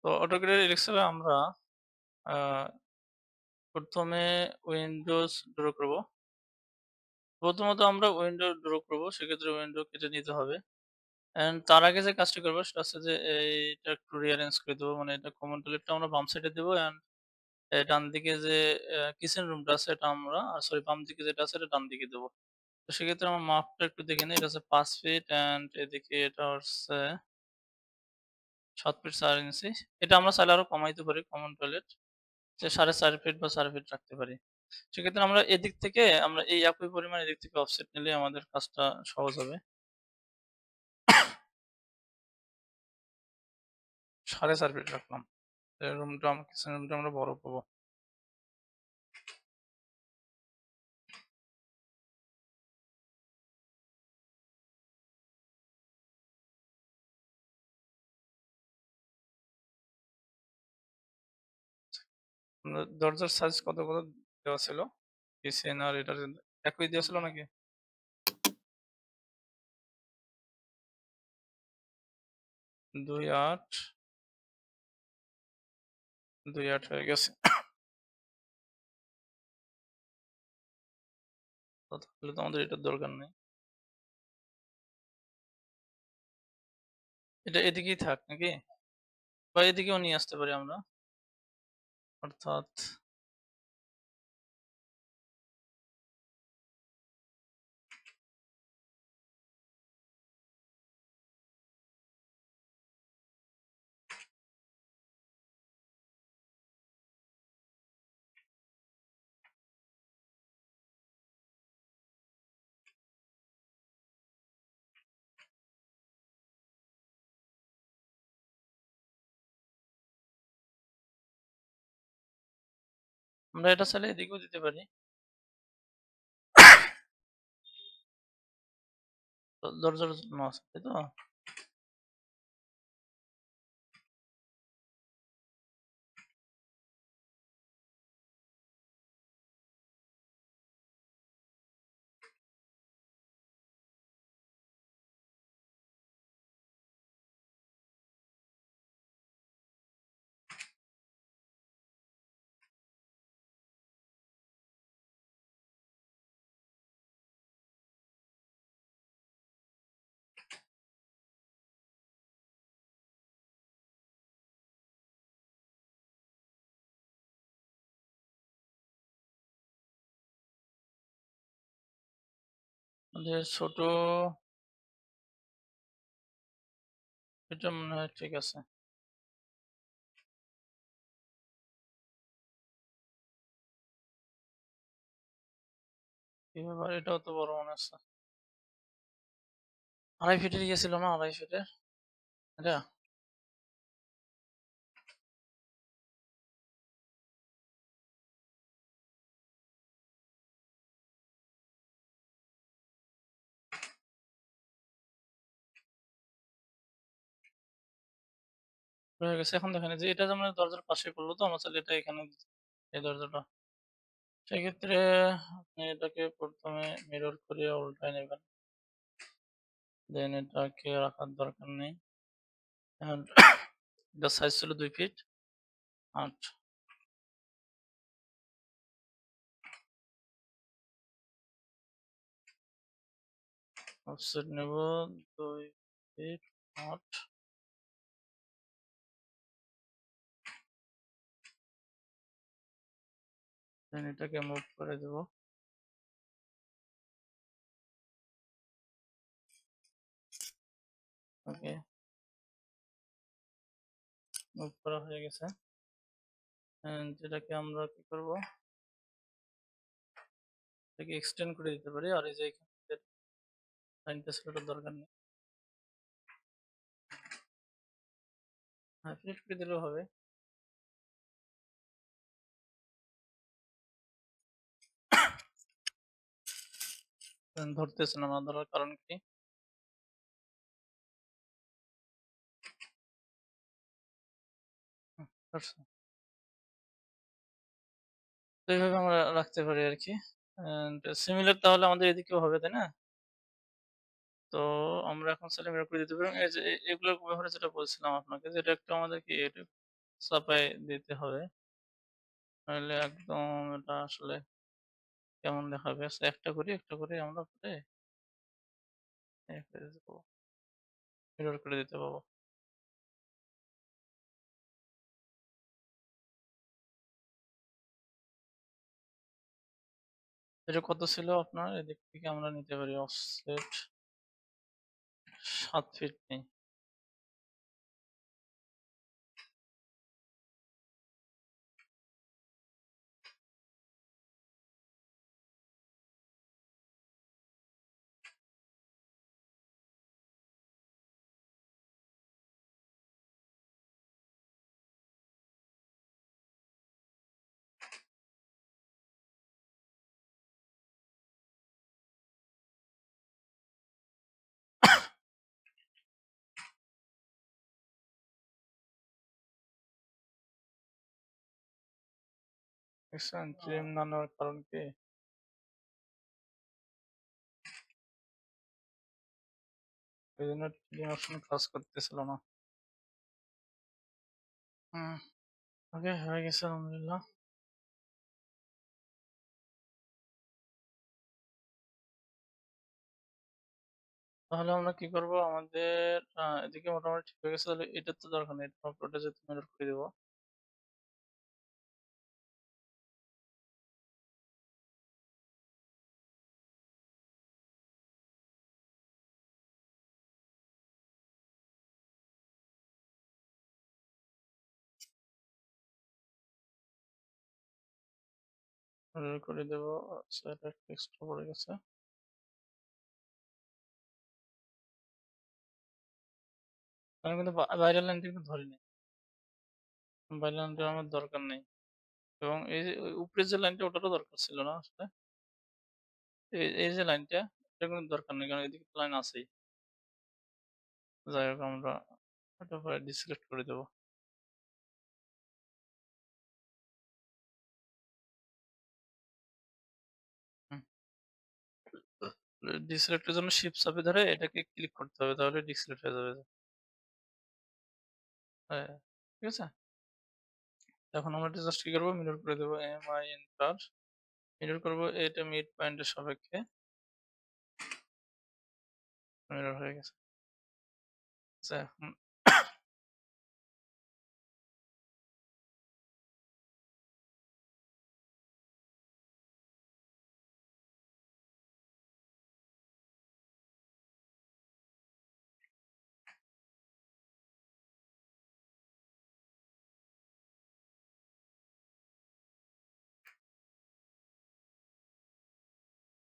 তো অটোক্যাড এক্সেলে আমরা প্রথমে উইন্ডোজ ড্র করব। প্রথমত আমরা উইন্ডো ড্র করব, সেক্ষেত্রে উইন্ডো কেটে নিতে হবে। অ্যান্ড তার আগে যে কাজটি করবো সেটা হচ্ছে যে এইটা একটু রিঅ্যারেঞ্জ করে দেবো, মানে এটা কমন টয়লেটটা আমরা বাম সাইডে দেবো। অ্যান্ড ডান দিকে যে কিচেন রুমটা আছে এটা আমরা সরি বাম দিকে যেটা আছে এটা ডান দিকে দেবো। তো সেক্ষেত্রে আমার মাপটা একটু দেখে নিই। এটা হচ্ছে 5 ফিট অ্যান্ড এদিকে এটা হচ্ছে 7 ফিট 4 ইঞ্চি। এটা আমরা চাইলে আরো কমাইতে পারি, কমন টয়লেট যে 4.5 ফিট বা 4 ফিট রাখতে পারি। সেক্ষেত্রে আমরা এদিক থেকে আমরা এই একই পরিমাণ এদিক থেকে অফসেট নিলে আমাদের কাজটা সহজ হবে। 4.5 ফিট রাখলাম। কিচেন রুমটা আমরা বড় পাবো। দরজার সাইজ কত দেওয়া ছিল? কিচেন আর এটার একই দেওয়া ছিল নাকি? 2.8 2.8 হয়ে গেছে। তো তাহলে তো আমাদের এটার দরকার নেই। এটা এদিকেই থাক নাকি? বা এদিকেও নিয়ে আসতে পারি আমরা। অর্থাৎ আমরা এটা চাইলে এদিকেও দিতে পারি। দরজার জন্য আছে, তাই তো? আমাদের ছোট এটা মনে হয় ঠিক আছে। কি ব্যাপার, এটাও তো বড় মনে হচ্ছে। 2.5 ফিটের ইয়ে ছিল না, 2.5 ফিটের এটা। হয়ে গেছে। এখন দেখেন যে এটা যেমন দরজার পাশে পড়লো, তো আমরা চাইলে এটা এখানে এই দরজাটা। সেক্ষেত্রে আপনি এটাকে প্রথমে মিরর করে উল্টায় নেবেন, দেন এটাকে রাখার দরকার নেই। And এটার সাইজ ছিল 2 ফিট 8। অফসেট নেব 2 ফিট 8। দেন এটাকে মুভ করে দেব। ওকে, মুভ করা হয়ে গেছে। And এটাকে আমরা কি করব, এটাকে এক্সটেন্ড করে দিতে পারি। আর এই যে এখানে লাইনটা ছিল ওটার দরকার নেই। হ্যাঁ, ফিনিশ করে দিলেও হবে। ধরতেছে না, না ধরার কারণ কি? ধরছে। তো এইভাবে আমরা রাখতে পারি আর কি। সিমিলার তাহলে আমাদের এদিকেও হবে, তাই না? তো আমরা এখন সেটা বের করে দিতে পারি। এই যে এগুলোর ব্যাপারে যেটা বলছিলাম আপনাকে, যে এটা একটু আমাদের কি এটা চাপায় দিতে হবে। নইলে একদম এটা আসলে কেমন দেখাবে? আচ্ছা একটা করে আমরা করে করে দেবো। মিরর করে দিতে পারবো। এটা কত ছিল আপনার? এদিক থেকে আমরা নিতে পারি অফসেট ৭ ফিট নেই। দেখছেন ট্রিম না নেওয়ার কারণ কি? এইজন্য ট্রিম অপশন কাজ করতেছিল না। হুম, ওকে হয়ে গেছে আলহামদুলিল্লাহ। তাহলে আমরা কি করব? আমাদের এদিকে মোটামুটি ঠিক হয়ে গেছে। তাহলে এটার তো দরকার নেই। এটা উপরটা যেহেতু মিরর করে দিব। মিরর করে দেব। আচ্ছা এটা একটু এক্সট্রা পড়ে গেছে। আমি কিন্তু বাইরের লাইনটা কিন্তু ধরিনি। বাইরের লাইনটা আমার দরকার নেই। এবং এই যে ওই উপরে যে লাইনটা ওটারও দরকার ছিল না আসলে। এই যে লাইনটা এটা কিন্তু দরকার নেই কারণ এদিকে তো লাইন আছেই। যাই হোক আমরা এটা পরে ডিসিলেক্ট করে দেব। হুম। ডিসিলেক্টের জন্য শিফট চাপে ধরে এটাকে ক্লিক করতে হবে তাহলে ডিসিলেক্ট হয়ে যাবে। হ্যাঁ, ঠিক আছে? এখন আমরা এটা জাস্ট কি করবো? মিরর করে দেবো এমআই এন্টার। মিরর করবো এটা মিড পয়েন্টের সাপেক্ষে। মিরর হয়ে গেছে। আচ্ছা এখন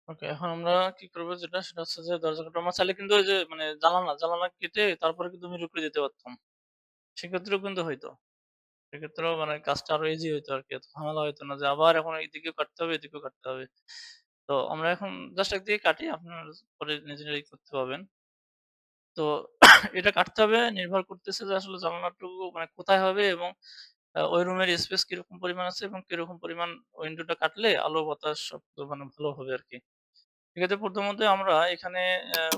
ওকে এখন আমরা কি করবো যেটা সেটা হচ্ছে যে দরজা কাটা আমরা চাইলে কিন্তু ওই যে মানে জানালা কেটে তারপরে কিন্তু মিরর করে দিতে পারতাম। সেক্ষেত্রেও কিন্তু হইতো। সেক্ষেত্রেও মানে কাজটা আরো ইজি হইতো আরকি। এত ঝামেলা হইতো না যে আবার এখন এইদিকেও কাটতে হবে, এদিকেও কাটতে হবে। তো আমরা এখন জাস্ট একদিকে কাটি আপনার পরে নিজেরাই করতে পারবেন। তো এটা কাটতে হবে নির্ভর করতেছে যে আসলে জানালাটুকু মানে কোথায় হবে এবং ওই রুমের স্পেস কিরকম পরিমাণ আছে এবং কিরকম পরিমাণ উইন্ডোটা কাটলে আলো বাতাস সব মানে ভালো হবে আরকি। এক্ষেত্রে প্রথমত আমরা এখানে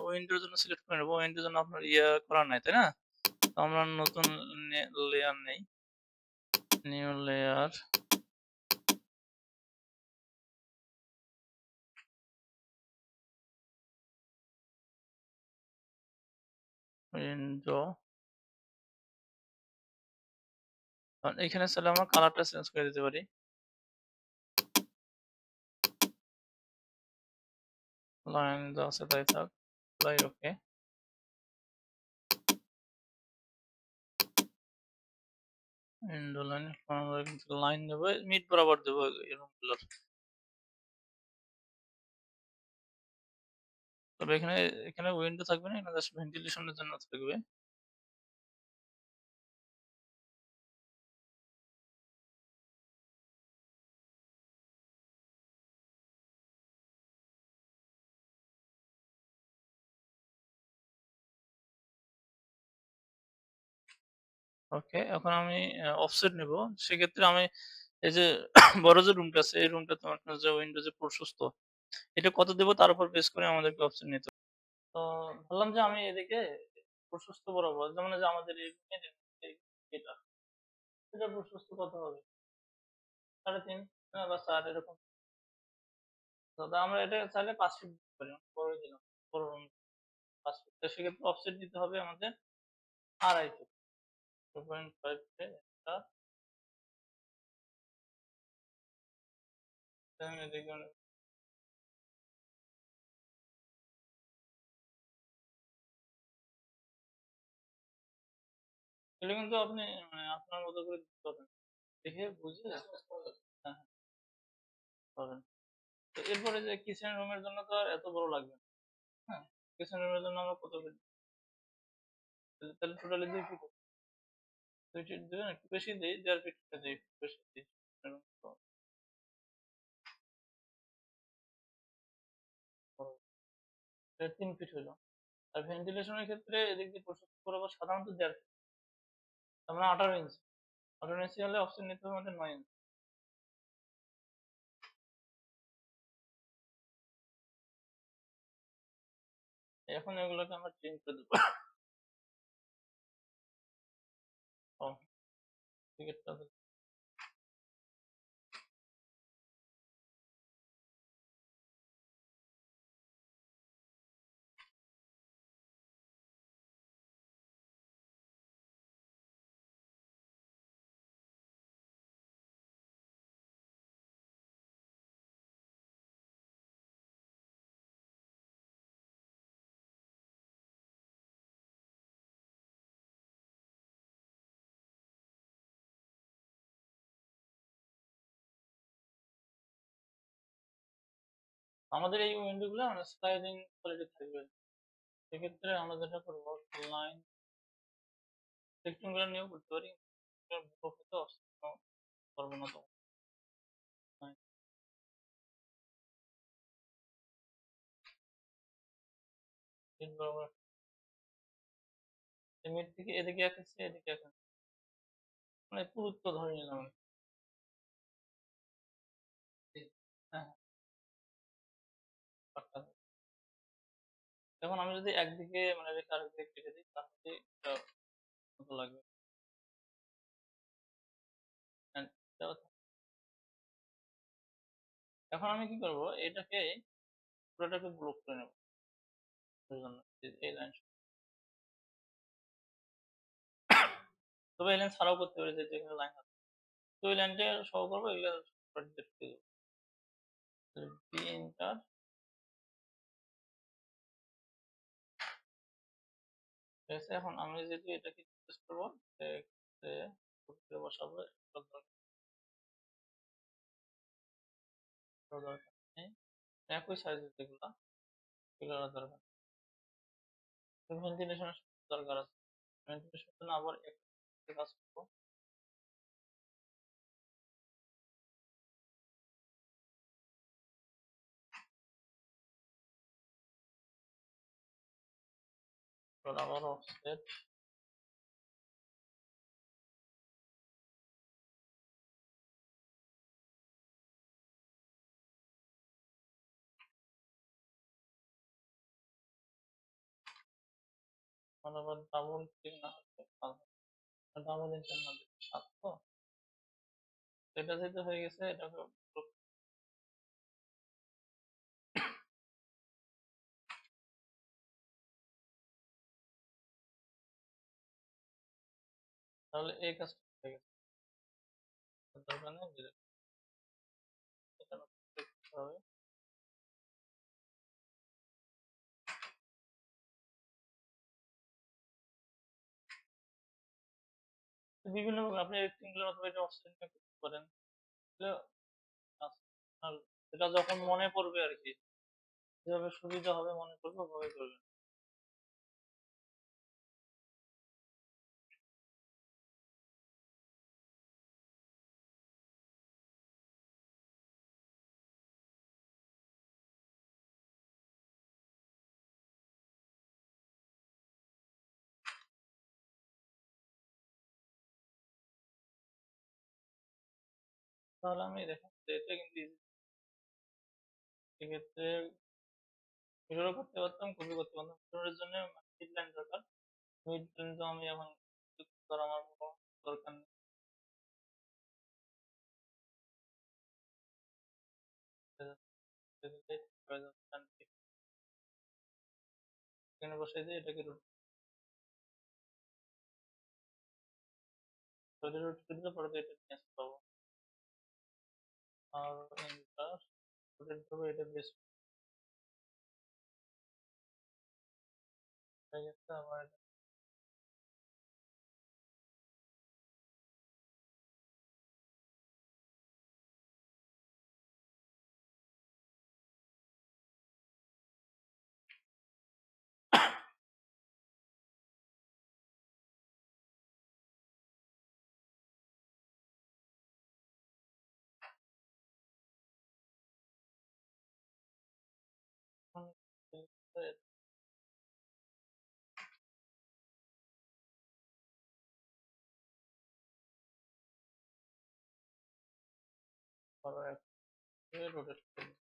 উইন্ডোর জন্য সিলেক্ট করে নেব। উইন্ডোর জন্য আপনার করা নাই, তাই না? তো আমরা নতুন লেয়ার নেই। নিউ লেয়ার উইন্ডো এখানে চাইলে আমরা কালারটা চেঞ্জ করে দিতে পারি। লাইন যা আছে তাই থাক। তাই ওকে। উইন্ডো লাইন আমরা কিন্তু লাইন নেব মিড বরাবর দেব এরকমগুলোর। তবে এখানে উইন্ডো থাকবে না, এখানে জাস্ট ভেন্টিলেশনের জন্য থাকবে। ওকে এখন আমি অফসেট নেব। সেক্ষেত্রে আমি এই যে বড় যে রুমটা আছে এই রুমটা তোমার যে উইন্ডো যে প্রশস্ত এটা কত দেব তার উপর বেস করে আমাদেরকে অপশন নিতে হবে। তো বললাম যে আমি এদিকে প্রশস্ত বরাবর যেমন এই যে আমাদের এই room এর এটা এটা প্রশস্ত কত হবে? 3.5 বা 4 এরকম। দাদা আমরা এটা চাইলে 5 ফিট দিতে পারি, বড়ই দিলাম, বড় room 5 ফিট। তো সেক্ষেত্রে অফসেট দিতে হবে আমাদের 2.5 ফিট, 2.5 ফিটে একটা এদিকে এগুলো কিন্তু আপনি মানে আপনার মতো করে দিতে পারবেন, দেখে বুঝে। হ্যাঁ, হ্যাঁ, পাবেন। তো এরপরে যে কিচেন রুমের জন্য তো আর এত বড় লাগবে না। হ্যাঁ, কিচেন রুমের জন্য আমরা কত ফিট? তাহলে টোটালি 2 ফিট। 2 ফিট দেবেন, একটু বেশি দিই, 1.5 ফিট করে দিই, একটু বেশি দিই। এরকম তো বড়। এটা 3 ফিট হইলো। আর ভেন্টিলেশনের ক্ষেত্রে এদিক দিয়ে প্রশস্ত বরাবর সাধারণত 1.5 ফিট, তার মানে 18 ইঞ্চি। 18 ইঞ্চি হলে অফসেট নিতে হবে আমাদের 9 ইঞ্চি। এখন এগুলোকে আমরা চেঞ্জ করে দেবো। ও, টিকিটটা আমাদের এই উইন্ডো গুলো মানে স্লাইডিং কোয়ালিটি থাকবে। সেক্ষেত্রে আমরা যেটা করবো, লাইন সেকশন গুলো নিয়েও করতে পারি, প্রকৃত অবস্থা করবো না তো। তিন বরাবর মিড থেকে এদিকে এক আছে, এদিকে এক আছে, মানে পুরুত্ব ধরে নিলাম আমি। হ্যাঁ, হ্যাঁ, পাক্কা। এখন আমি যদি একদিকে মানে রেখে আরেকদিকে কেটে দিই তাহলে এটা কত লাগবে? হ্যাঁ, এটাও এখন আমি কি করব, এটাকে পুরোটাকে ব্লক করে নেব। এর জন্য এই লাইন, তবে এই লাইন ছাড়াও করতে পারি, যে যেখানে লাইন আছে। তো এই লাইনটা সহ করবো, এগুলো দেখতে দেবো। বি ইন্টার, ঠিক আছে। এখন আমি যদি এটাকে চেষ্টা করবো, বসাবো, দরকার নেই। একই সাইজের যেগুলো, এগুলো দরকার। ভেন্টিলেশনের দরকার আছে, ভেন্টিলেশনের জন্য আবার একটা কাজ করবো। আবার অফসেট, আবার ডাবল ক্লিক না হচ্ছে, ডাবল ইন্টারনাল সাত তো, এটা যেহেতু হয়ে গেছে এটাকে তাহলে এই কাজটা হয়ে গেছে। দরকার নেই, এটা করতে হবে। বিভিন্ন আপনি রেক্টেঙ্গুলার অথবা এটা অক্সিজেন করতে পারেন। এগুলো আপনার এটা যখন মনে পড়বে আর কি, যেভাবে সুবিধা হবে মনে করবে ওভাবে করবেন। তাহলে আমি দেখেন যে এটা কিন্তু easy। সেক্ষেত্রে মিররও করতে পারতাম, কপি করতে পারতাম। মিররের জন্য মিড লাইন দরকার। মিড লাইন তো আমি এখন করার আমার কোনো দরকার নেই। এখানে বসাই দিয়ে এটাকে রোটেট করে দিলে পরে তো এটা নিয়ে আসতে পারবো। আর এন্টার রোটেট করবো, এটা বেশ হয়ে গেছে। আবার রোটেট করে দিই।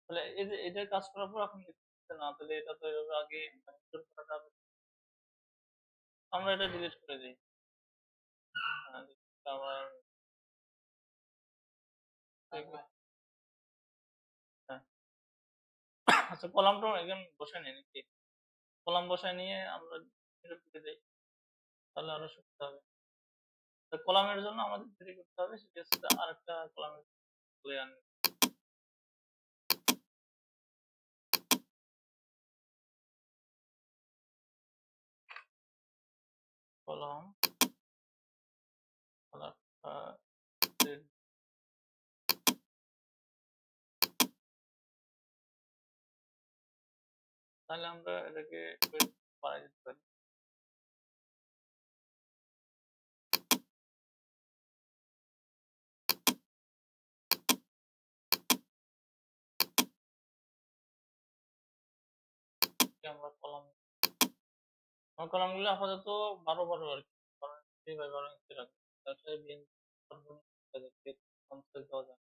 তাহলে এই যে এটার কাজ করার পর এখন দেখতেছে না, তাহলে এটা তো এভাবে আগে install করা যাবে। আমরা এটা ডিলিট করে দিই। আবার হ্যাঁ। আচ্ছা, কলামটা একদম বসায় নিই নাকি? কলাম বসায় নিয়ে আমরা এটা ঢুকে যাই, তাহলে আরো সুবিধা হবে। তো কলামের জন্য আমাদের যেটি করতে হবে সেটা হচ্ছে আরেকটা কলামের তুলে আনবে। কলাম আরেকটা thread। তাহলে আমরা এটাকে বাড়াই দিতে পারি। আমরা আমার কলামগুলো আপাতত 12 আর কি, 12 ইঞ্চি রাখবো। তাতে বিন দেওয়া যায়।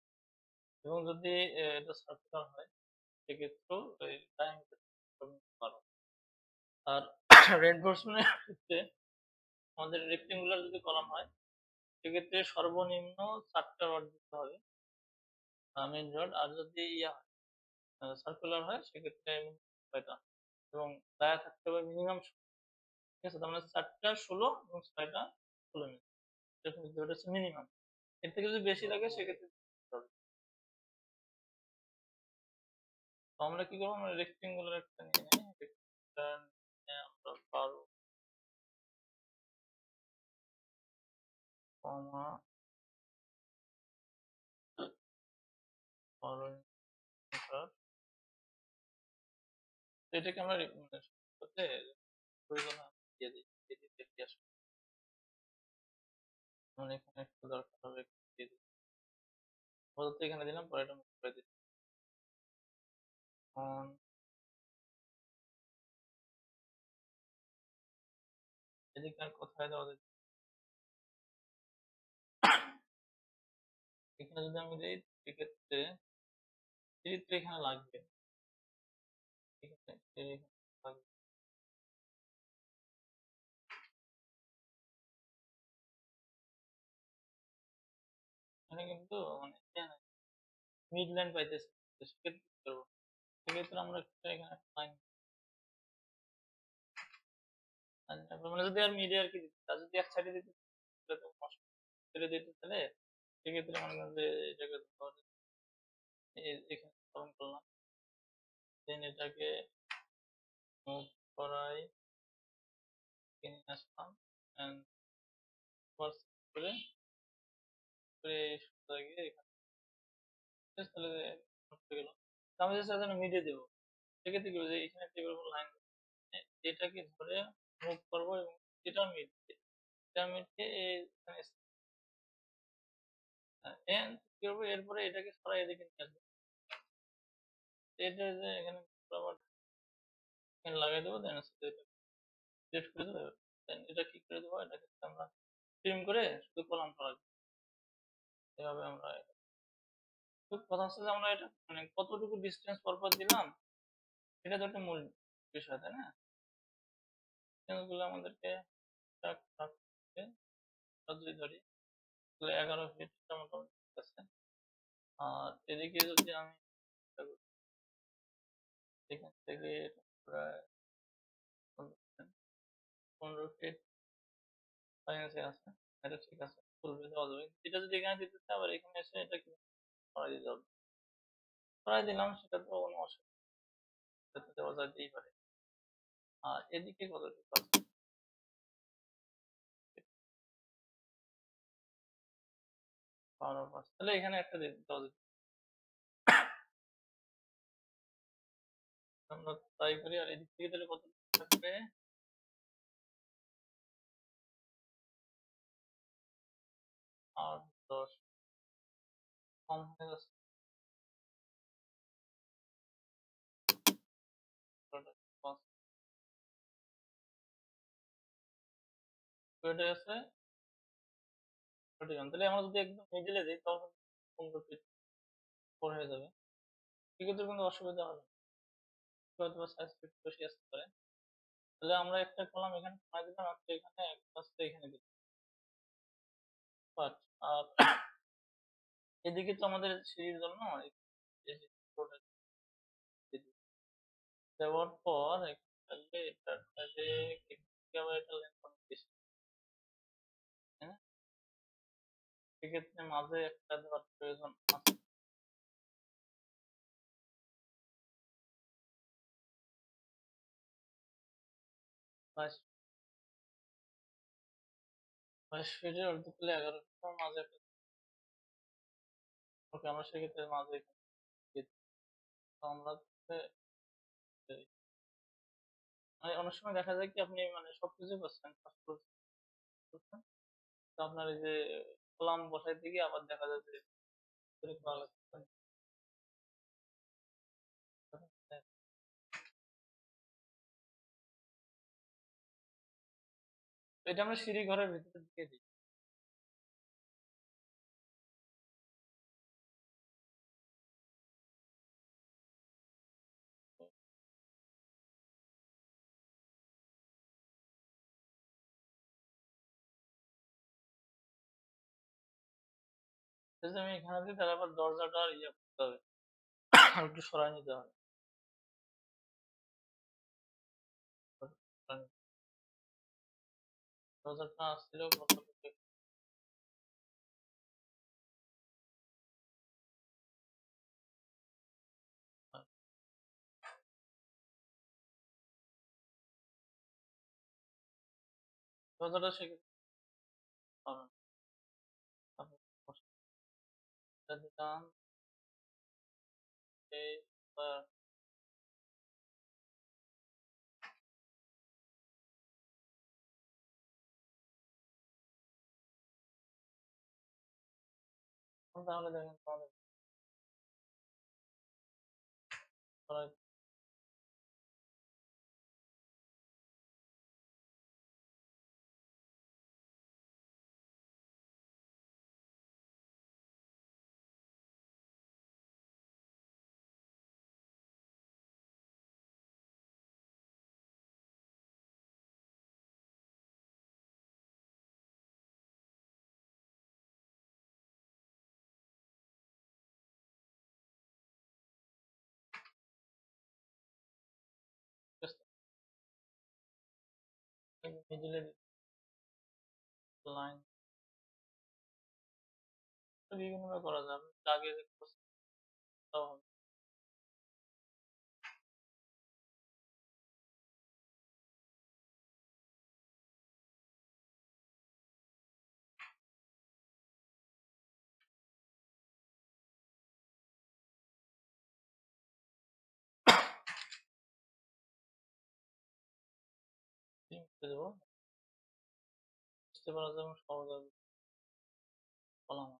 এবং যদি এটা সার্কুলার হয় সেক্ষেত্রেও ওই ডায়ামিটার 12। আর রেইনফোর্সমেন্টের ক্ষেত্রে আমাদের রেক্টেঙ্গুলার যদি কলাম হয় সেক্ষেত্রে সর্বনিম্ন 4টা রড দিতে হবে, মেইন রড। আর যদি ইয়া সার্কুলার হয় সেক্ষেত্রে 6টা, এবং দায়া থাকতে হবে মিনিমাম। ঠিক আছে, তার মানে 4টা 16 এবং 6টা 16 মিনিট, এরকম দিতে হবে। এটা হচ্ছে মিনিমাম। এর থেকে যদি বেশি লাগে সেক্ষেত্রে দিতে হবে। তো আমরা কি করবো, আমরা রেক্টেঙ্গুলার একটা নিয়ে নিই। রেক্টেঙ্গুলার নিয়ে আমরা 12 মিটার। এটাকে আমরা করতে প্রয়োজন হয় দিয়ে দিই, দিয়ে দিই, দেখি আসলে। মানে এখানে একটু দরকার হবে, একটু দিয়ে দিই। আপাতত এখানে দিলাম, পরে এটা মুখ করে দিই। এখন এদিকে আর কোথায় দেওয়া যায়? এখানে যদি আমি দিই সেক্ষেত্রে সিঁড়ি তো এখানে লাগবে। ঠিক আছে, সিঁড়ি এখানে লাগবে। এখানে কিন্তু মানে মিড লাইন পাইতেছি, তো সেক্ষেত্রে কি করবো? সেক্ষেত্রে আমরা এখানে একটা লাইন, মানে যদি আর মিডে আর কি দিতে, আর যদি এক সাইডে দিতে তাহলে তো নষ্ট করে দিতে, তাহলে সেক্ষেত্রে মনে করেন যে এটাকে ধরে এখানে স্মরণ করলাম, দেন এটাকে মুভ করাই, কিনে আসলাম and করে করে সোজা গিয়ে এখানে, ঠিক আছে, তাহলে হয়ে গেল। তো আমি জাস্ট এখানে মিডে দেবো। সেক্ষেত্রে কি হবে, যে এখানে টেবিল লাইন এটাকে ধরে মুভ করবো, এবং এটাও মিড, এটা মিডকে এখানে কি করবো, এরপরে এটাকে সরাই এদিকে নিয়ে আসবো। এটা যে এখানে আবার এখানে লাগাই দেবো, দেন এটা সিলেক্ট করে দেবো, দেন এটা কি করে দেবো, এটাকে আমরা ট্রিম করে শুধু কলামটা রাখবো। এভাবে আমরা তো কথা হচ্ছে যে আমরা এটা মানে কতটুকু ডিসটেন্স পর পর দিলাম এটা তো একটা মূল বিষয়, তাই না? ডিসটেন্স গুলো আমাদেরকে যদি ধরি তাহলে 11 ফিট মোটামুটি ঠিক আছে। আর এদিকে যদি আমি এখান থেকে প্রায় 15 ফিট কাছাকাছি আছে, এটা ঠিক আছে, ফুলবে দেওয়া যাবে। এটা যদি এখানে দিতে চাই আবার এখানে এসে এটা কি করাই দিতে হবে, করাই দিলাম, সেটা তো কোনো অসুবিধা দেওয়া যাইতেই পারে। আর এদিকে কতটুকু আছে 12 5, তাহলে এখানে একটা দেওয়া যেত। আমরা তাই করি। আর এদিক থেকে তাহলে কত থাকবে? 8 10 কম হয়ে যাচ্ছে। এটা আছে 41, তাহলে আমরা যদি একদম মিডিলে দিই তাহলে 15 ফিট পর হয়ে যাবে। সেক্ষেত্রে কোনো অসুবিধা হবে না, হয়তো সাইজ একটু বেশি আসতে পারে। তাহলে আমরা একটা কলাম এখানে বানাই দিলাম, একটা এখানে, একটা এখানে দিলাম। বাট আর এদিকে তো আমাদের সিঁড়ির জন্য এই যে road এর দেওয়ার পর তাহলে এটা তাহলে আবার এটা লেন্থ অনেক বেশি, তাই না? সেক্ষেত্রে মাঝে একটা দেওয়ার প্রয়োজন আছে। 22 ফিটের অর্ধেক হলে 11 ফিট, মাঝে একটা। ওকে, আমরা সেক্ষেত্রে মাঝে এখানে দিয়ে দিই। তো আমরা হচ্ছে, মানে অনেক সময় দেখা যায় কি আপনি মানে সবকিছু করছেন, কাজ করছেন, তো আপনার এই যে কলাম বসাইতে গিয়ে আবার দেখা যায় যে এরকম করা লাগছে। তো এটা আমরা সিঁড়ি ঘরের ভিতরে দিয়ে দিই। যদি আমি এখানে দিই তাহলে আবার দরজাটা আর ইয়ে করতে হবে, আর একটু সরাই নিতে হবে। দরজাটা আসছিল দরজাটা সেক্ষেত্রে হবে না। তারপর এটা দিলাম এই, তাহলে দেখেন তাহলে সরাই মিডিলে লাইন বিভিন্ন ভাবে করা যায়। আমি আগে যে করছি তাও হবে। লিখতে দেবো, বুঝতে পারা যাবে সহজ হবে। কলাম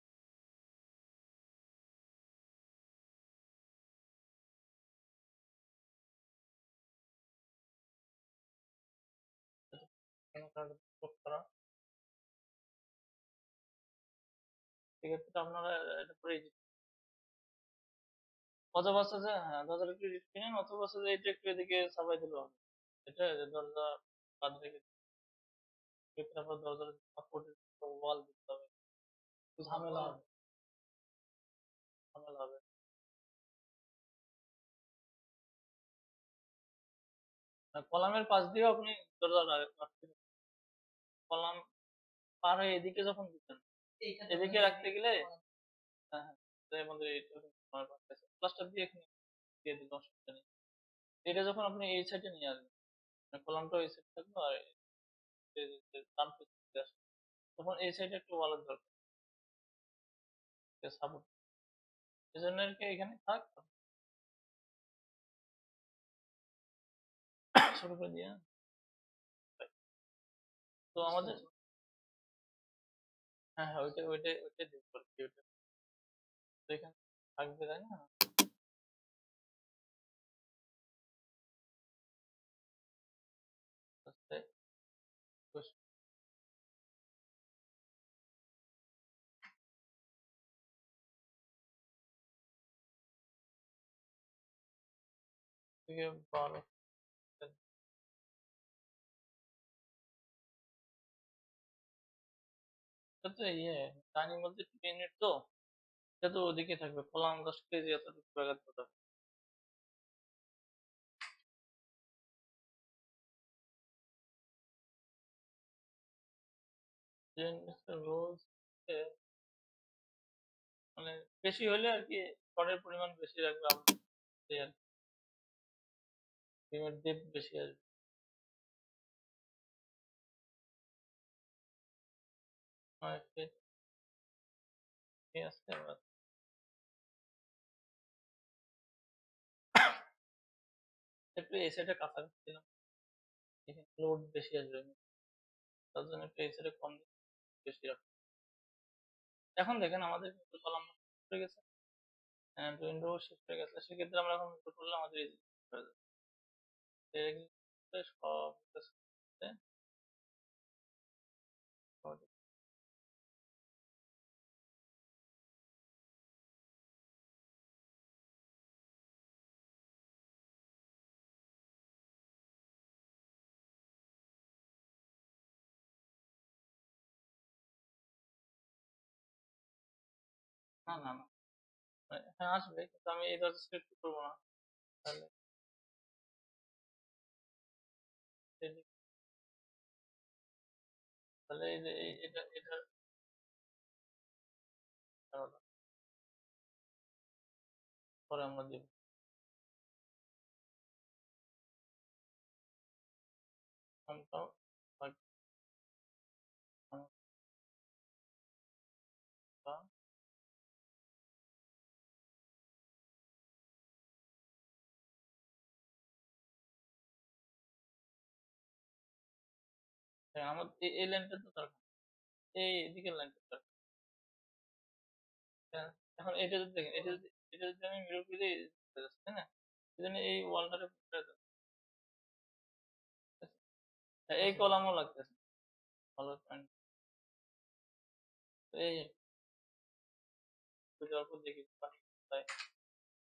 করা, সেক্ষেত্রে আপনারা এটা করে অথবা হচ্ছে যে হ্যাঁ, দরজাটা একটু রিস্কি নেন, অথবা হচ্ছে যে এটা একটু এদিকে চাপাই দিলে হবে। এটা যে দরজা বাদ রেখে তারপর দরজার সাপোর্টের ওয়াল দিতে হবে। একটু ঝামেলা হবে, ঝামেলা হবে। আর কলামের পাশ দিয়েও আপনি দরজা রাখতে পারেন। কলাম পার হয়ে এদিকে যখন দিচ্ছেন, এদিকে রাখতে গেলে হ্যাঁ, হ্যাঁ, তো আমাদের এইটা কলামের পাশ আছে। প্লাস্টার দিয়ে এখানে দিয়ে দিলে অসুবিধা নেই। এটা যখন আপনি এই সাইডে নিয়ে আসবেন, মানে কলামটা এই সাইড থাকলো আর ডান পাশে চলে আসবে। তখন এই সাইডে একটু ওয়ালের দরকার, সাপোর্ট। এই জন্য আর কি এখানে থাক, ছোট করে দিয়ে তো আমাদের হ্যাঁ, হ্যাঁ, ওইটাই দেখবো আর কি। ওইটা তো এখানে থাকবে, তাই না? আস্তে বস- থেকে 12 এটা তো ডাইনিং বলতে 2 ইউনিট তো, এটা তো ওদিকে থাকবে। কলাম 10 কেজি এতটুকু জায়গা তো রোজ মানে বেশি হলে আর কি খড়ের পরিমাণ বেশি রাখবে আমরা, এই আর কি। ডিমের ডিপ বেশি আসবে। আর ঠিক আছে এবার একটু এই সাইডে কাছাকাছি দিলাম, এখানে লোড বেশি আসবে, তার জন্য একটু এই সাইডে কম দিয়ে বেশি রাখবো। এখন দেখেন আমাদের কিন্তু কলাম হয়ে গেছে, উইন্ডো শেষ হয়ে গেছে, সেক্ষেত্রে আমরা এখন উইন্ডো করলে আমাদের easy হয়ে যাবে। সব কিছু না, না, না, হ্যাঁ আসবে, কিন্তু আমি এই দরজা সিলেক্ট করবো না। তাহলে এই- তাহলে এই যে এটা আলাদা পরে আমরা দিব। কোনটাও লাগবে না, কোনটা। হ্যাঁ, আমার এই লাইনটা তো দরকার, এই এদিকের লাইনটা দরকার। হ্যাঁ, এখন এটা যদি দেখেন, এটা যদি আমি মিরর করে দিই, তাই না? এই জন্য এই ওয়ালটারে এই কলামও লাগতেছে, ভালো পয়েন্ট। এই একটু যাওয়ার পর দেখি পানি কোথায়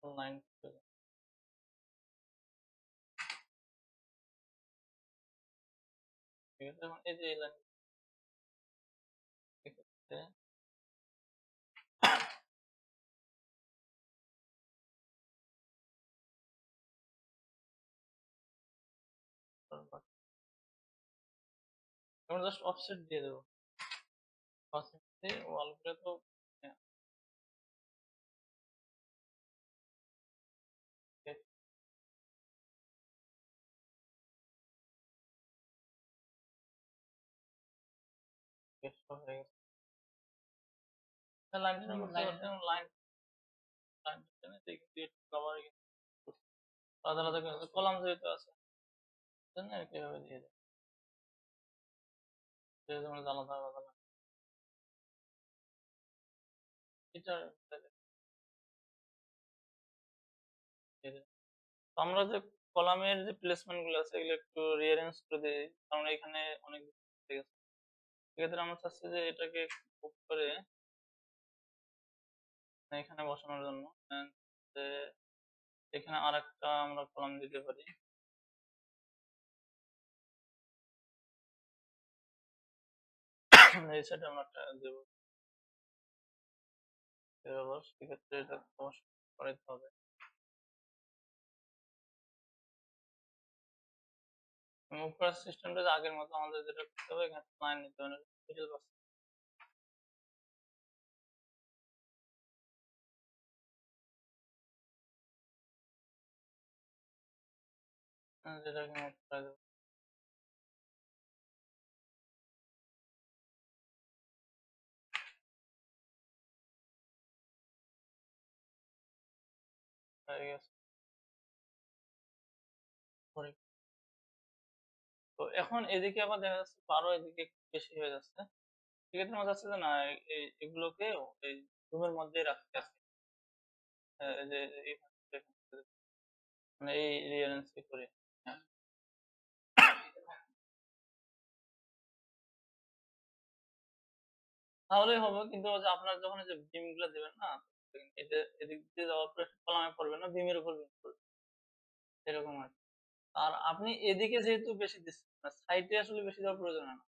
লাইন, ঠিক আছে? এখন এই যে এই লাইন এক্ষেত্রে আমরা জাস্ট অফসেট দিয়ে দেবো, অফসেট দিয়ে ওয়ালগুলো তো হয়ে গেছে। লাইন করতে করতে লাইন লাইন টেনে দেখি একটু কভার আলাদা আলাদা করে কলাম যেহেতু আছে, জন্য আর কি এভাবে দিয়ে দেয়, যেহেতু আমরা আলাদা আলাদা লাইন এটা দিয়ে দেয়। তো আমরা যে কলামের যে প্লেসমেন্ট গুলো আছে এগুলো একটু রিঅ্যারেঞ্জ করে দিই, কারণ এখানে অনেক ঠিক আছে। সেক্ষেত্রে আমরা চাচ্ছি যে এটাকে মুভ করে এখানে বসানোর জন্য এখানে আরেকটা আমরা কলাম দিতে পারি। এই সাইডে আমরা একটা দেবো এবার সেক্ষেত্রে এটা অবশ্যই করাইতে হবে। মুভ করার সিস্টেমটা আগের মতো আমাদের যেটা করতে হবে, এখানে লাইন নিতে হবে, মিডল বক্স যেটাকে মুভ করে দেবো। হয়ে গেছে। তো এখন এদিকে আবার দেখা যাচ্ছে 12 এদিকে একটু বেশি হয়ে যাচ্ছে। সেক্ষেত্রে আমার যাচ্ছে যে না, এগুলোকে এই রুমের মধ্যেই রাখতে আছে। এই যে মানে এই রিয়ারেন্স করে, হ্যাঁ, তাহলেই হবে। কিন্তু ওই যে আপনার যখন এই যে বিম গুলো দেবেন না, এটা এদিক দিয়ে যাওয়ার পরে কলামে পড়বে না, বিমের উপর বিম পড়বে, এরকম আর কি। আর আপনি এদিকে যেহেতু বেশি দিচ্ছেন না, সাইডে আসলে বেশি দেওয়ার প্রয়োজন হয় না,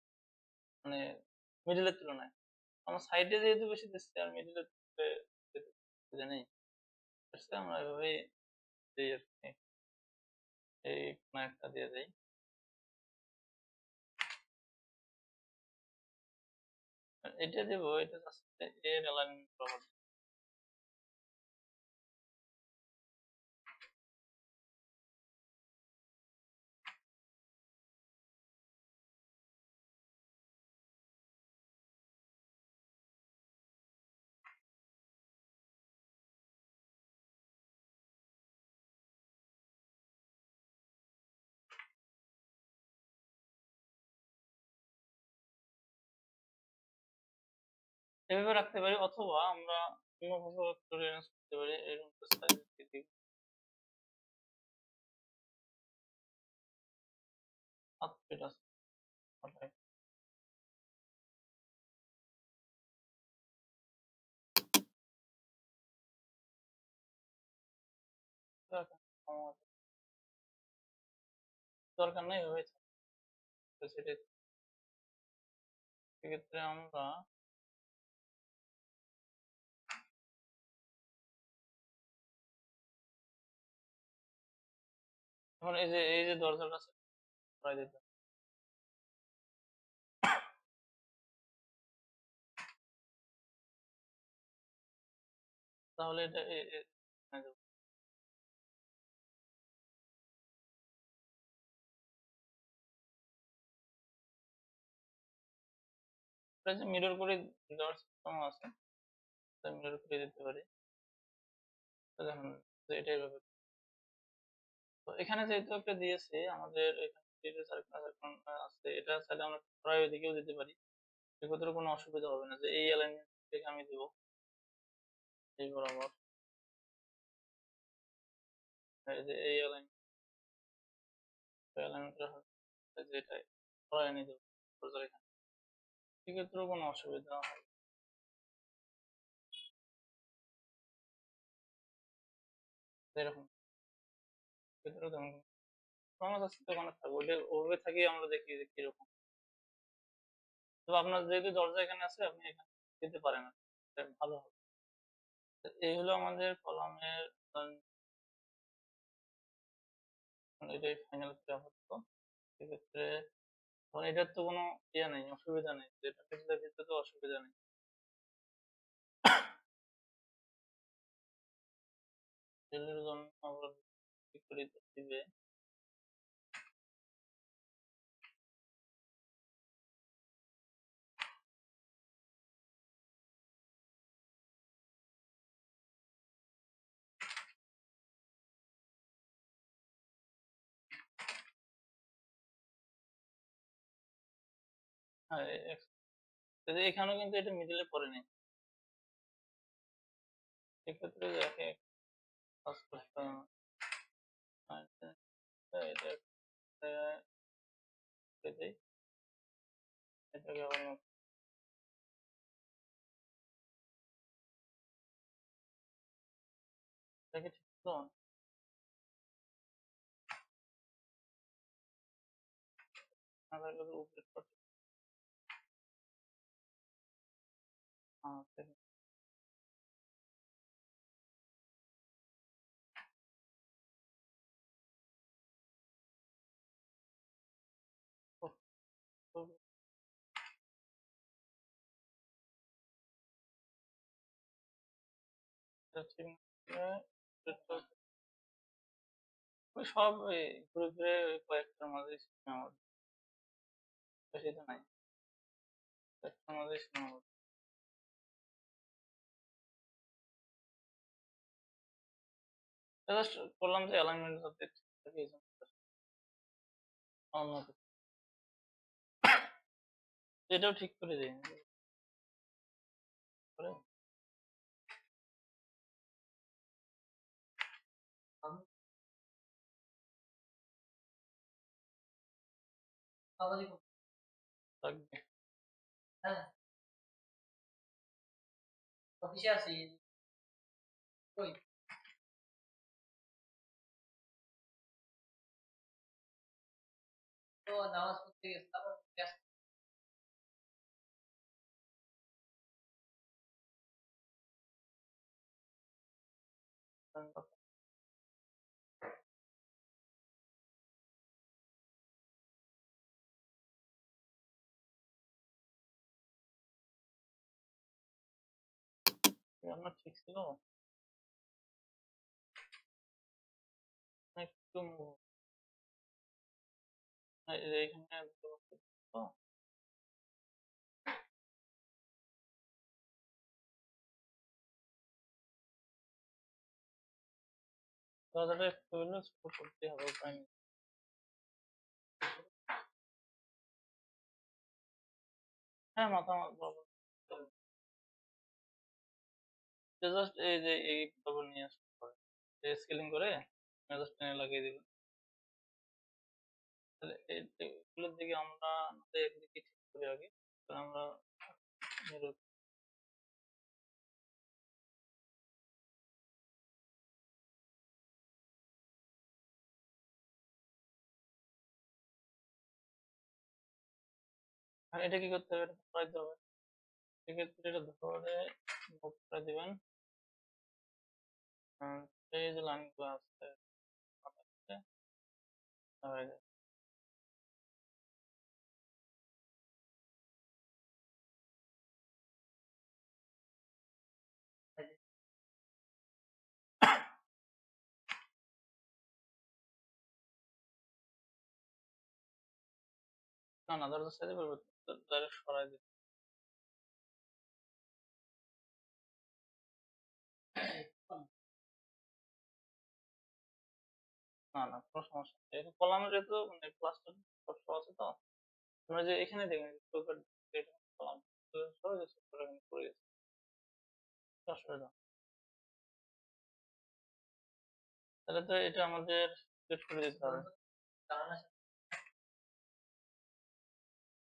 মানে মিডিলের তুলনায়। আমার সাইডে যেহেতু বেশি দিচ্ছে আর মিডিলের নেই, আমরা এভাবেই দিই আর কি। এই কোনো একটা দিয়ে দেই। এটা দেবো, এটা হচ্ছে এর অ্যালাইনমেন্ট প্রপার্টি। এভাবে রাখতে পারি, অথবা আমরা অন্যভাবে একটু রেঞ্জ করতে পারি। এই রুমটা সাইজ দিকে 7 ফিট আছে, alright, দরকার নেই এভাবে থাকবে, সেটাই। সেক্ষেত্রে আমরা এখন এই যে দরজাটা আছে, সরাই দিতে হবে। তাহলে এটা এখানে যাবো। এটা যে মিরর করে দেওয়ার সিস্টেম আছে, মিরর করে দিতে পারি। তো দেখুন, তো এটাই ব্যাপার। তো এখানে যেহেতু একটা দিয়েছে আমাদের, এখানে যেহেতু আছে, এটা চাইলে আমরা প্রায় ওইদিকেও দিতে পারি। সেক্ষেত্রে কোনো অসুবিধা হবে না যে এই অ্যালাইনমেন্ট থেকে আমি দিব এই বরাবর, এই যে এই অ্যালাইনমেন্টটা হচ্ছে যে এটাই সরাই নিয়ে দেবো দরজার এখানে। সেক্ষেত্রেও কোনো অসুবিধা হবে না। এরকম ক্ষেত্রেও তেমন আমার কাছে তো ওখানে থাকবে, ওটা ওভাবে থাকি, আমরা দেখি যে কিরকম। তো আপনার যেহেতু দরজা এখানে আছে, আপনি এখানে দিতে পারেন, এটা ভালো হবে। তো এই হলো আমাদের কলামের এটাই ফাইনাল করা হতো। সেক্ষেত্রে এখন এটার তো কোনো ইয়ে নেই, অসুবিধা নেই, যেটা ফেসিলিটি দিতে তো অসুবিধা নেই। সেলের জন্য আমরা কি করি দিবে। হ্যাঁ, এখানেও কিন্তু এটা মিডিলে পড়ে নেই। সেক্ষেত্রে দেখে কাজ করতে হবে। আচ্ছা, এটা একটা দেই, এটাকে আবার এটা কি ঠিক তো? না থাকলে তো উপরে করতে হবে। ওহ, তো এটা ঠিক না। ওই সব ওই ঘুরে ফিরে ওই কয়েকটার মাঝে সীমাবদ্ধ, বেশি তো নাই, কয়েকটার মাঝে সীমাবদ্ধ। জাস্ট করলাম যে অ্যালাইনমেন্ট যাতে ঠিক থাকে এই জন্য অন্য কিছু। এটাও ঠিক করে দিই করে থাকবে। আপনার ঠিক ছিল না একটু এখানে তো দরজাটা একটু হলেও ছোট করতে হবে, উপায় নেই। হ্যাঁ, মাথা বরাবর জাস্ট এই যে এই বরাবর নিয়ে আসতে পারে, স্কেলিং করে জাস্ট টেনে লাগিয়ে দিবেন। তাহলে এগুলোর দিকে আমরা আমাদের একদিকে ঠিক করি আগে, তাহলে আমরা আর এটা কি করতে হবে, এটা ধরাইতে হবে। সেক্ষেত্রে এটা ধরে মুভ করে দিবেন। এই যে লাইনগুলো আছে মাথাতে, হয়ে যাবে। না না, দরজার সাইজে পরিবর্তন ডাইরেক্ট সরাই দিতে। না না, কোনো সমস্যা নেই, এটা কলামের যেহেতু মানে প্লাস্টার সব আছে তো, আমরা যে এখানে দেখবেন কলাম সরে গেছে, পড়ে গেছে, অসুবিধা। তাহলে তো এটা আমাদের সেট করে দিতে হবে।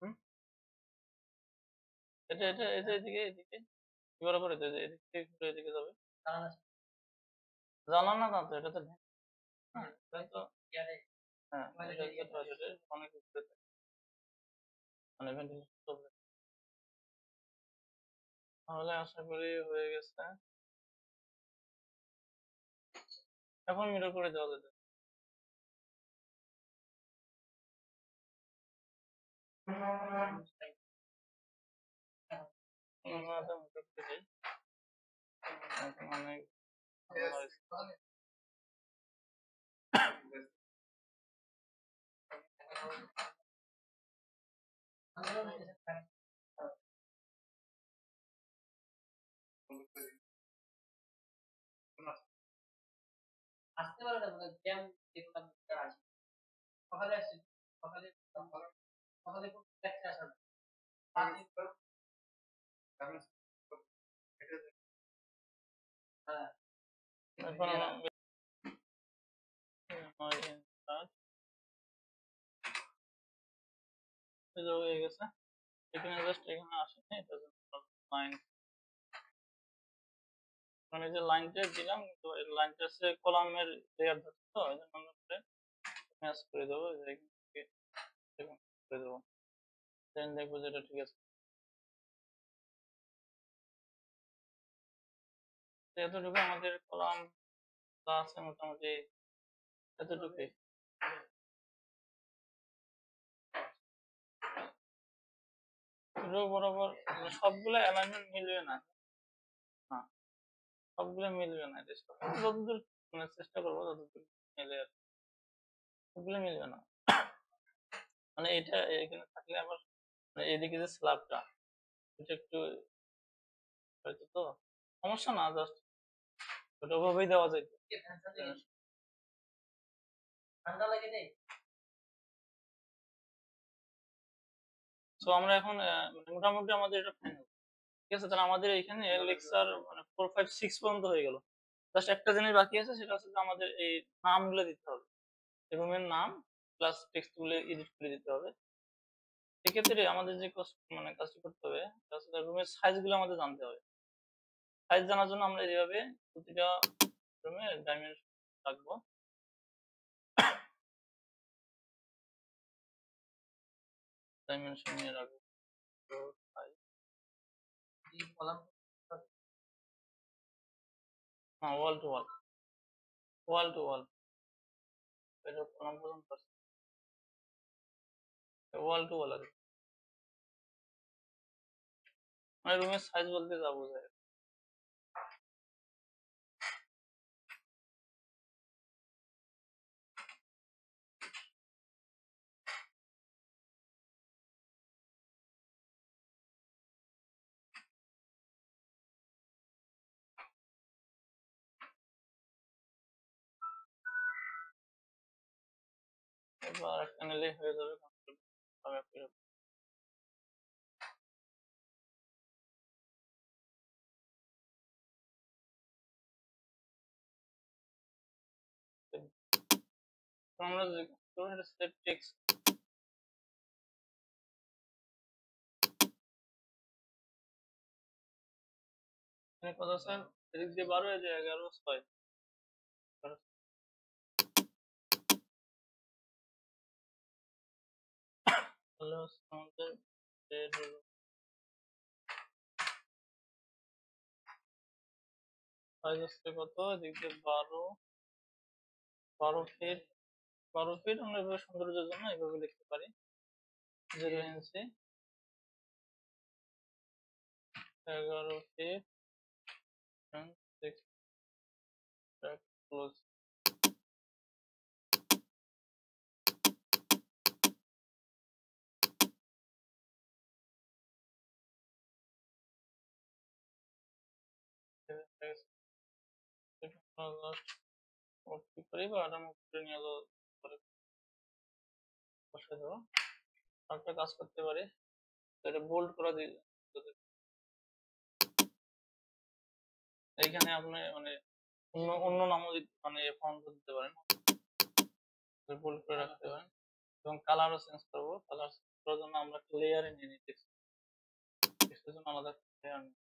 হুম, এটা এই যে এদিকে এদিকে কি বরাবর এদিক থেকে ঘুরে এদিকে যাবে। জানালা না তো, এটা তো হ্যাঁ, এটা তো হ্যাঁ, এটা তো টয়লেটের অনেক উপরে থাকে, মানে ভেন্টিলেশন চলবে। তাহলে আশা করি হয়ে গেছে। এখন মিরর করে দেওয়া যেতে মিরর করে দিই। এখন অনেক ভালো লাগছে। এখন আমার কাজ হয়ে গেছে। এখানে জাস্ট এখানে আসেনি, এটা লাইন, মানে যে লাইনটা দিলাম কিন্তু এই লাইনটা হচ্ছে কলামের লেয়ার ধরছে তো, এই জন্য আমরা ম্যাচ করে দেবো যে এখান থেকে করে দেবো, দেন দেখবো যে এটা ঠিক আছে। তো এতটুকু আমাদের কলাম আছে মোটামুটি এতটুকুই। রো বরাবর মানে সবগুলো অ্যালাইনমেন্ট মিলবে না। হ্যাঁ, সবগুলো মিলবে না, এটা যতদূর মানে চেষ্টা করবো ততদূর মিলে আর কি। সবগুলো মিলবে না, মানে এটা এখানে থাকলে আবার মানে এদিকে যে স্ল্যাবটা এটা একটু হয়তো, তো সমস্যা না, জাস্ট ওটা ওভাবেই দেওয়া যায়। তো আমরা এখন মানে মোটামুটি আমাদের এটা ফাইনাল, ঠিক আছে। তাহলে আমাদের এখানে লেকচার মানে 4, 5, 6 পর্যন্ত হয়ে গেল। জাস্ট একটা জিনিস বাকি আছে, সেটা হচ্ছে যে আমাদের এই নামগুলো দিতে হবে, রুমের নাম প্লাস টেক্সট গুলো এডিট করে দিতে হবে। সেক্ষেত্রে আমাদের যে মানে কাজটি করতে হবে সেটা হচ্ছে রুমের সাইজ গুলো আমাদের জানতে হবে। সাইজ জানার জন্য আমরা এইভাবে প্রতিটা রুমের ডাইমেনশন রাখবো। ডাইমেনশন নিয়ে রাখবো হ্যাঁ, ওয়াল to all, wall to all, এটা কলাম পর্যন্ত, ওয়াল টু ওয়াল আর কি। মানে রুমের সাইজ বলতে যা বোঝায়। এবার একটা নিলেই হয়ে যাবে complete হবে আপনি। আমরা যে সেট টেক্সট, এখানে কত আছে, এদিক দিয়ে 12, এই যে 11, 6, তাহলে হচ্ছে আমাদের সাইজ হচ্ছে কত, এদিক দিয়ে 12 ফিট, 12 ফিট। আমরা এভাবে সৌন্দর্যের জন্য এভাবে লিখতে পারি 0 ইঞ্চি, 11 ফিট, 6 ক্লোজ। কপি করি বা আটার মধ্যে নিয়ে করে বসে দেবো। একটা কাজ করতে পারি, এটা বোল্ড করে দিই, এইখানে আপনি মানে অন্য অন্য নামও মানে ফন্ট দিতে পারেন, বোল্ড করে রাখতে পারেন। এবং কালারও চেঞ্জ করবো, কালার করার জন্য আমরা লেয়ারে নিয়ে নিই, টেক্সটের জন্য আলাদা লেয়ার নিই।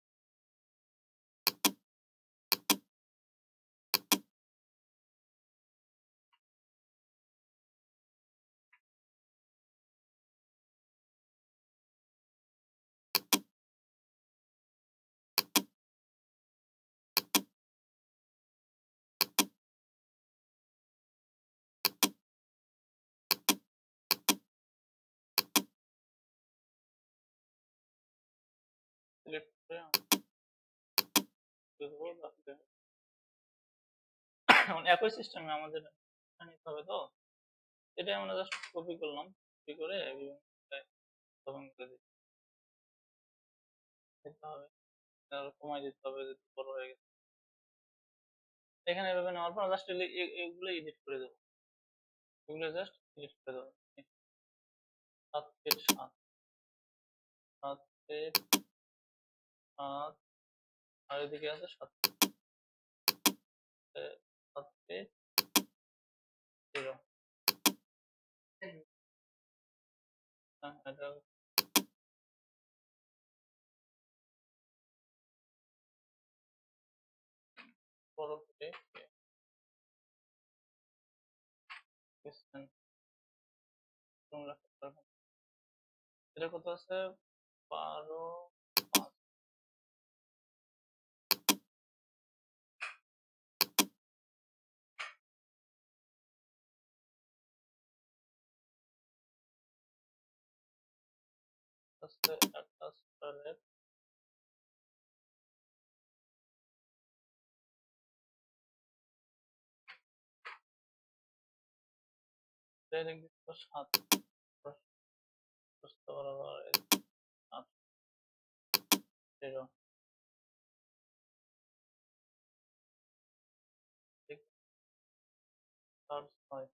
সিলেক্ট করে দেবো, এখন একই সিস্টেমে আমাদের নিতে হবে, তো এটাই আমরা জাস্ট কপি করলাম, কপি করে বিভিন্ন জায়গায় তখন করে দিতে হবে, আর কমাই দিতে হবে যদি বড় হয়ে গেছে। এখানে এভাবে নেওয়ার পর জাস্ট এগুলো এডিট করে দেবো, এগুলো জাস্ট এডিট করে দেবো। 7 ফিট 7, 7 ফিট 7, আর এদিকে আছে 7 ফিট 0। হ্যাঁ, এটা বড় ফিটে রাখতে পারবেন। এটা কত আছে? 12 আছে একটা স্টারের ডাইরেক্ট দিচ্ছ 7 প্রস্থ বরাবর 8 0 ঠিক 4 6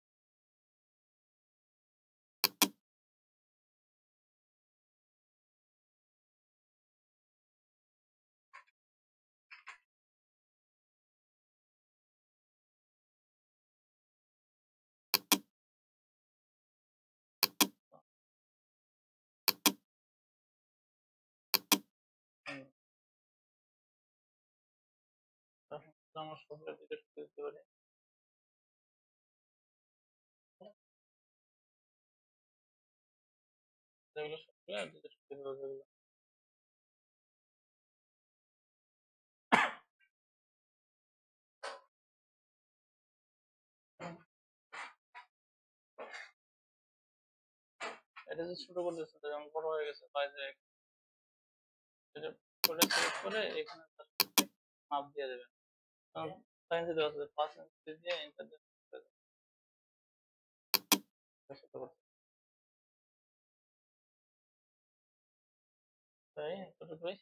তখন আমরা সবগুলো ডিলিট করে দিতে পারি। যেগুলো সবগুলো ডিলিট করে দেবো যেগুলো। এটা যে ছোট করে দিচ্ছে যেমন বড় হয়ে গেছে বাই যে এটা করে সিলেক্ট করে এখানে মাপ দিয়ে দেবেন। কারণ 5 ইঞ্চি দেওয়া আছে 5 ইঞ্চি দিয়ে এন্টার দিয়ে ছোট করতে তাই ছোট করে